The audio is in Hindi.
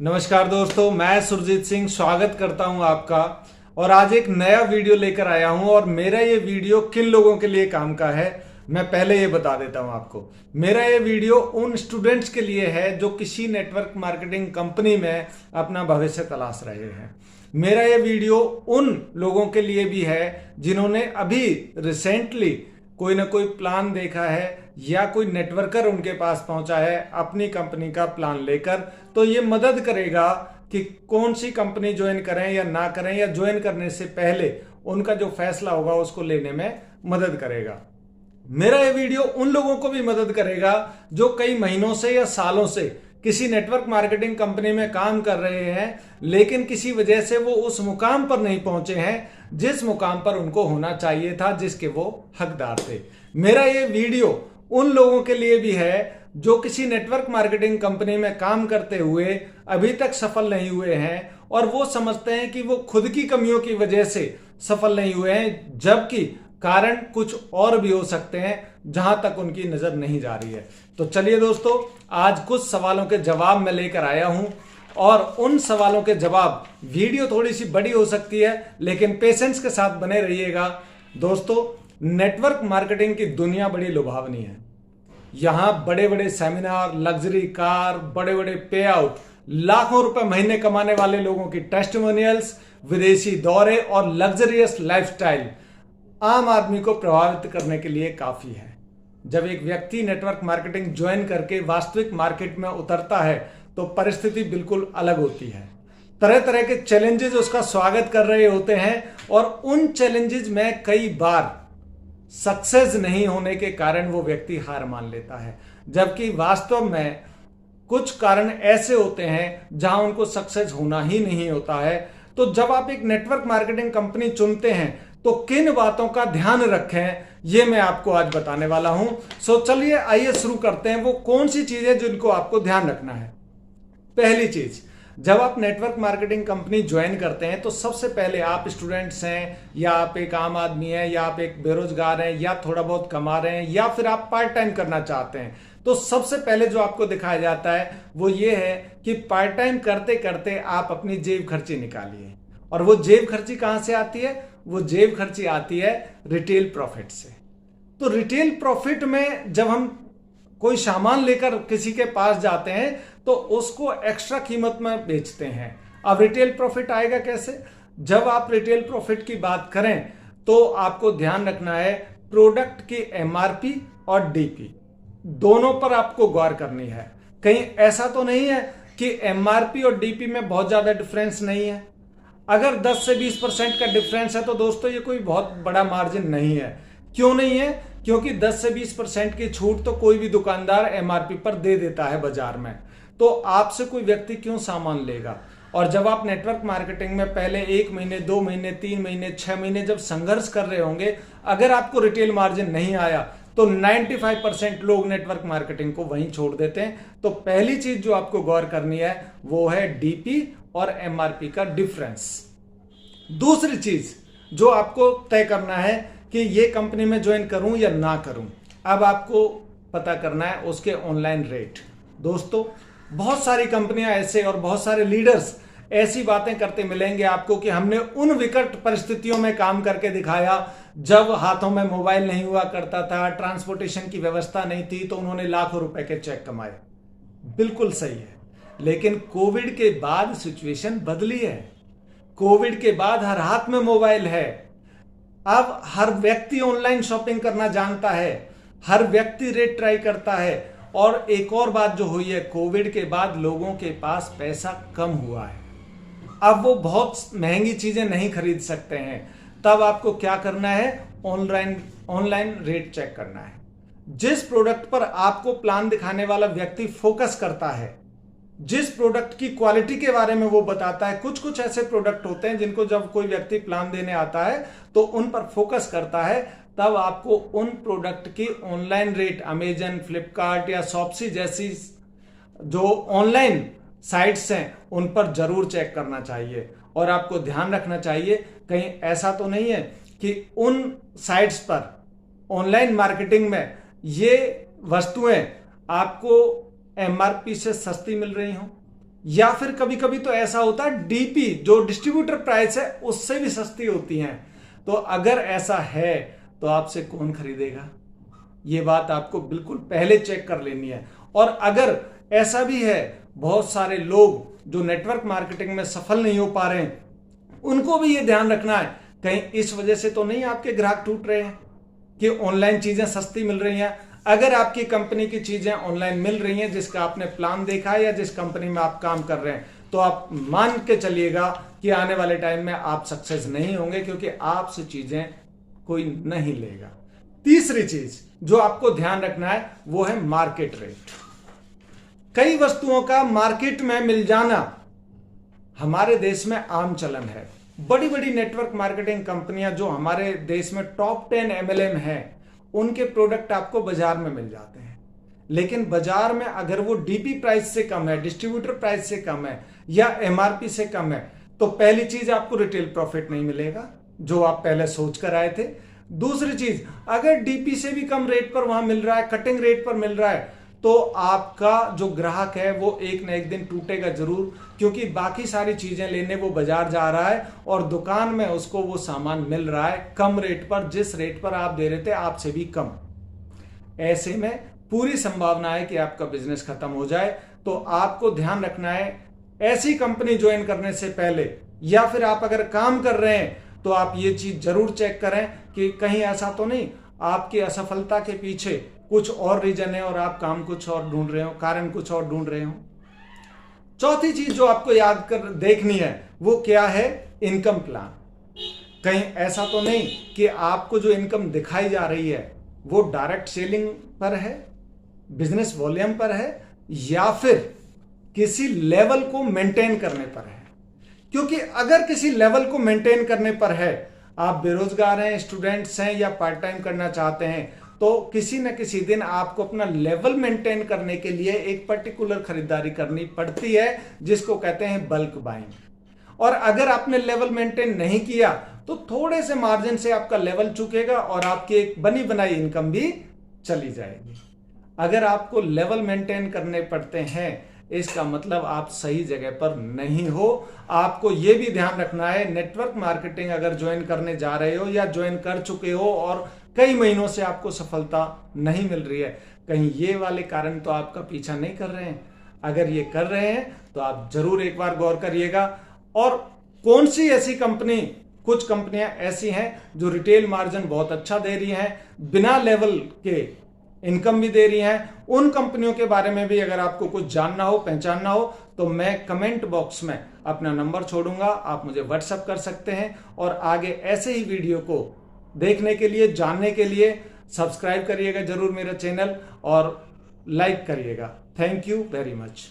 नमस्कार दोस्तों, मैं सुरजीत सिंह स्वागत करता हूं आपका। और आज एक नया वीडियो लेकर आया हूं। और मेरा ये वीडियो किन लोगों के लिए काम का है मैं पहले ये बता देता हूं आपको। मेरा ये वीडियो उन स्टूडेंट्स के लिए है जो किसी नेटवर्क मार्केटिंग कंपनी में अपना भविष्य तलाश रहे हैं। मेरा ये वीडियो उन लोगों के लिए भी है जिन्होंने अभी रिसेंटली कोई ना कोई प्लान देखा है या कोई नेटवर्कर उनके पास पहुंचा है अपनी कंपनी का प्लान लेकर। तो ये मदद करेगा कि कौन सी कंपनी ज्वाइन करें या ना करें, या ज्वाइन करने से पहले उनका जो फैसला होगा उसको लेने में मदद करेगा। मेरा ये वीडियो उन लोगों को भी मदद करेगा जो कई महीनों से या सालों से किसी नेटवर्क मार्केटिंग कंपनी में काम कर रहे हैं, लेकिन किसी वजह से वो उस मुकाम पर नहीं पहुंचे हैं जिस मुकाम पर उनको होना चाहिए था, जिसके वो हकदार थे। मेरा ये वीडियो उन लोगों के लिए भी है जो किसी नेटवर्क मार्केटिंग कंपनी में काम करते हुए अभी तक सफल नहीं हुए हैं और वो समझते हैं कि वो खुद की कमियों की वजह से सफल नहीं हुए हैं, जबकि कारण कुछ और भी हो सकते हैं जहां तक उनकी नजर नहीं जा रही है। तो चलिए दोस्तों, आज कुछ सवालों के जवाब मैं लेकर आया हूं और उन सवालों के जवाब, वीडियो थोड़ी सी बड़ी हो सकती है लेकिन पेशेंस के साथ बने रहिएगा। दोस्तों, नेटवर्क मार्केटिंग की दुनिया बड़ी लुभावनी है। यहां बड़े बड़े सेमिनार, लग्जरी कार, बड़े बड़े पे आउट, लाखों रुपए महीने कमाने वाले लोगों की टेस्टिमोनियल्स, विदेशी दौरे और लग्जरियस लाइफस्टाइल आम आदमी को प्रभावित करने के लिए काफी है। जब एक व्यक्ति नेटवर्क मार्केटिंग ज्वाइन करके वास्तविक मार्केट में उतरता है तो परिस्थिति बिल्कुल अलग होती है। तरह तरह के चैलेंजेस उसका स्वागत कर रहे होते हैं और उन चैलेंजेस में कई बार सक्सेस नहीं होने के कारण वो व्यक्ति हार मान लेता है, जबकि वास्तव में कुछ कारण ऐसे होते हैं जहां उनको सक्सेस होना ही नहीं होता है। तो जब आप एक नेटवर्क मार्केटिंग कंपनी चुनते हैं तो किन बातों का ध्यान रखें, ये मैं आपको आज बताने वाला हूं। सो चलिए आइए शुरू करते हैं। वो कौन सी चीजें जिनको आपको ध्यान रखना है। पहली चीज, जब आप नेटवर्क मार्केटिंग कंपनी ज्वाइन करते हैं तो सबसे पहले आप स्टूडेंट्स हैं या आप एक आम आदमी हैं या आप एक बेरोजगार हैं या थोड़ा बहुत कमा रहे हैं या फिर आप पार्ट टाइम करना चाहते हैं, तो सबसे पहले जो आपको दिखाया जाता है वो ये है कि पार्ट टाइम करते करते आप अपनी जेब खर्ची निकालिए। और वो जेब खर्ची कहां से आती है? वो जेब खर्ची आती है रिटेल प्रॉफिट से। तो रिटेल प्रॉफिट में जब हम कोई सामान लेकर किसी के पास जाते हैं तो उसको एक्स्ट्रा कीमत में बेचते हैं। अब रिटेल प्रॉफिट आएगा कैसे? जब आप रिटेल प्रॉफिट की बात करें तो आपको ध्यान रखना है प्रोडक्ट की एमआरपी और डीपी दोनों पर आपको गौर करनी है। कहीं ऐसा तो नहीं है कि एमआरपी और डीपी में बहुत ज्यादा डिफरेंस नहीं है। अगर 10 से 20% का डिफरेंस है तो दोस्तों ये कोई बहुत बड़ा मार्जिन नहीं है। क्यों नहीं है? क्योंकि 10 से 20% की छूट तो कोई भी दुकानदार एमआरपी पर दे देता है बाजार में। तो आपसे कोई व्यक्ति क्यों सामान लेगा? और जब आप नेटवर्क मार्केटिंग में पहले 1 महीने, 2 महीने, 3 महीने, 6 महीने जब संघर्ष कर रहे होंगे, अगर आपको रिटेल मार्जिन नहीं आया तो 95% लोग नेटवर्क मार्केटिंग को वहीं छोड़ देते हैं। तो पहली चीज जो आपको गौर करनी है वो है डीपी और एमआरपी का डिफरेंस। दूसरी चीज जो आपको तय करना है कि ये कंपनी में ज्वाइन करूं या ना करूं, अब आपको पता करना है उसके ऑनलाइन रेट। दोस्तों, बहुत सारी कंपनियां ऐसे और बहुत सारे लीडर्स ऐसी बातें करते मिलेंगे आपको कि हमने उन विकट परिस्थितियों में काम करके दिखाया जब हाथों में मोबाइल नहीं हुआ करता था, ट्रांसपोर्टेशन की व्यवस्था नहीं थी, तो उन्होंने लाखों रुपए के चेक कमाए। बिल्कुल सही है, लेकिन कोविड के बाद सिचुएशन बदली है। कोविड के बाद हर हाथ में मोबाइल है। अब हर व्यक्ति ऑनलाइन शॉपिंग करना जानता है, हर व्यक्ति रेट ट्राई करता है। और एक और बात जो हुई है, कोविड के बाद लोगों के पास पैसा कम हुआ है। अब वो बहुत महंगी चीजें नहीं खरीद सकते हैं। तब आपको क्या करना है? ऑनलाइन रेट चेक करना है। जिस प्रोडक्ट पर आपको प्लान दिखाने वाला व्यक्ति फोकस करता है, जिस प्रोडक्ट की क्वालिटी के बारे में वो बताता है, कुछ कुछ ऐसे प्रोडक्ट होते हैं जिनको जब कोई व्यक्ति प्लान देने आता है तो उन पर फोकस करता है, तब आपको उन प्रोडक्ट की ऑनलाइन रेट अमेजन, फ्लिपकार्ट या शॉप्सी जैसी जो ऑनलाइन साइट्स हैं उन पर जरूर चेक करना चाहिए। और आपको ध्यान रखना चाहिए कहीं ऐसा तो नहीं है कि उन साइट्स पर ऑनलाइन मार्केटिंग में ये वस्तुएं आपको एमआरपी से सस्ती मिल रही हो या फिर कभी कभी तो ऐसा होता है डीपी जो डिस्ट्रीब्यूटर प्राइस है उससे भी सस्ती होती हैं। तो अगर ऐसा है तो आपसे कौन खरीदेगा, ये बात आपको बिल्कुल पहले चेक कर लेनी है। और अगर ऐसा भी है, बहुत सारे लोग जो नेटवर्क मार्केटिंग में सफल नहीं हो पा रहे हैं, उनको भी ये ध्यान रखना है कहीं इस वजह से तो नहीं आपके ग्राहक टूट रहे हैं कि ऑनलाइन चीजें सस्ती मिल रही हैं। अगर आपकी कंपनी की चीजें ऑनलाइन मिल रही हैं जिसका आपने प्लान देखा है या जिस कंपनी में आप काम कर रहे हैं, तो आप मान के चलिएगा कि आने वाले टाइम में आप सक्सेस नहीं होंगे, क्योंकि आपसे चीजें कोई नहीं लेगा। तीसरी चीज जो आपको ध्यान रखना है वो है मार्केट रेट। कई वस्तुओं का मार्केट में मिल जाना हमारे देश में आम चलन है। बड़ी बड़ी नेटवर्क मार्केटिंग कंपनियां जो हमारे देश में टॉप 10 MLM हैं, उनके प्रोडक्ट आपको बाजार में मिल जाते हैं। लेकिन बाजार में अगर वो डीपी प्राइस से कम है, डिस्ट्रीब्यूटर प्राइस से कम है या MRP से कम है, तो पहली चीज आपको रिटेल प्रॉफिट नहीं मिलेगा जो आप पहले सोच कर आए थे। दूसरी चीज, अगर डीपी से भी कम रेट पर वहां मिल रहा है, कटिंग रेट पर मिल रहा है, तो आपका जो ग्राहक है वो एक न एक दिन टूटेगा जरूर, क्योंकि बाकी सारी चीजें लेने वो बाजार जा रहा है और दुकान में उसको वो सामान मिल रहा है कम रेट पर, जिस रेट पर आप दे रहे थे आपसे भी कम। ऐसे में पूरी संभावना है कि आपका बिजनेस खत्म हो जाए। तो आपको ध्यान रखना है ऐसी कंपनी ज्वाइन करने से पहले, या फिर आप अगर काम कर रहे हैं तो आप ये चीज जरूर चेक करें कि कहीं ऐसा तो नहीं आपकी असफलता के पीछे कुछ और रीजन है और आप काम कुछ और ढूंढ रहे हो, कारण कुछ और ढूंढ रहे हो। चौथी चीज जो आपको याद कर देखनी है वो क्या है, इनकम प्लान। कहीं ऐसा तो नहीं कि आपको जो इनकम दिखाई जा रही है वो डायरेक्ट सेलिंग पर है, बिजनेस वॉल्यूम पर है, या फिर किसी लेवल को मेंटेन करने पर है। क्योंकि अगर किसी लेवल को मेंटेन करने पर है, आप बेरोजगार हैं, स्टूडेंट्स हैं या पार्ट टाइम करना चाहते हैं, तो किसी न किसी दिन आपको अपना लेवल मेंटेन करने के लिए एक पर्टिकुलर खरीदारी करनी पड़ती है जिसको कहते हैं बल्क बाइंग। और अगर आपने लेवल मेंटेन नहीं किया तो थोड़े से मार्जिन से आपका लेवल चुकेगा और आपकी एक बनी बनाई इनकम भी चली जाएगी। अगर आपको लेवल मेंटेन करने पड़ते हैं, इसका मतलब आप सही जगह पर नहीं हो। आपको यह भी ध्यान रखना है, नेटवर्क मार्केटिंग अगर ज्वाइन करने जा रहे हो या ज्वाइन कर चुके हो और कई महीनों से आपको सफलता नहीं मिल रही है, कहीं ये वाले कारण तो आपका पीछा नहीं कर रहे हैं। अगर ये कर रहे हैं तो आप जरूर एक बार गौर करिएगा। और कौन सी ऐसी कंपनी, कुछ कंपनियां ऐसी हैं जो रिटेल मार्जिन बहुत अच्छा दे रही हैं, बिना लेवल के इनकम भी दे रही हैं, उन कंपनियों के बारे में भी अगर आपको कुछ जानना हो, पहचानना हो, तो मैं कमेंट बॉक्स में अपना नंबर छोड़ूंगा, आप मुझे व्हाट्सएप कर सकते हैं। और आगे ऐसे ही वीडियो को देखने के लिए, जानने के लिए सब्सक्राइब करिएगा जरूर मेरा चैनल और लाइक करिएगा। Thank you very much.